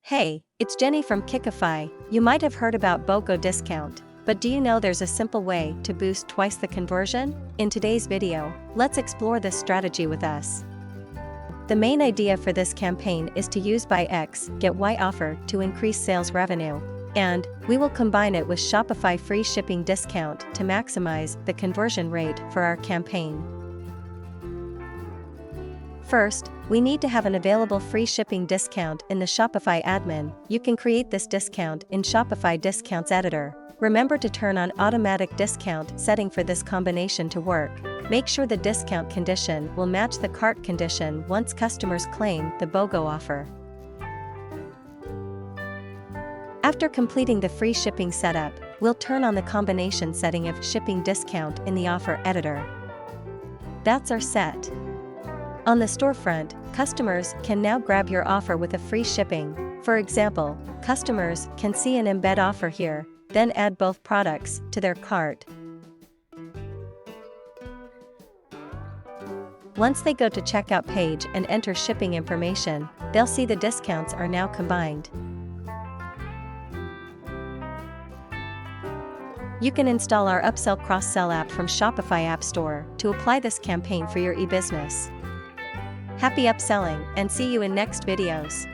Hey, it's Jenny from Qikify. You might have heard about BOGO discount, but do you know there's a simple way to boost twice the conversion? In today's video, let's explore this strategy with us. The main idea for this campaign is to use Buy X, Get Y offer to increase sales revenue. And we will combine it with Shopify Free Shipping discount to maximize the conversion rate for our campaign. First, we need to have an available free shipping discount in the Shopify admin. You can create this discount in Shopify Discounts Editor. Remember to turn on automatic discount setting for this combination to work. Make sure the discount condition will match the cart condition once customers claim the BOGO offer. After completing the free shipping setup, we'll turn on the combination setting of shipping discount in the offer editor. That's our set. On the storefront, customers can now grab your offer with a free shipping. For example, customers can see an embed offer here, then add both products to their cart. Once they go to checkout page and enter shipping information, they'll see the discounts are now combined. You can install our upsell cross-sell app from Shopify App Store to apply this campaign for your e-business. Happy upselling and see you in next videos.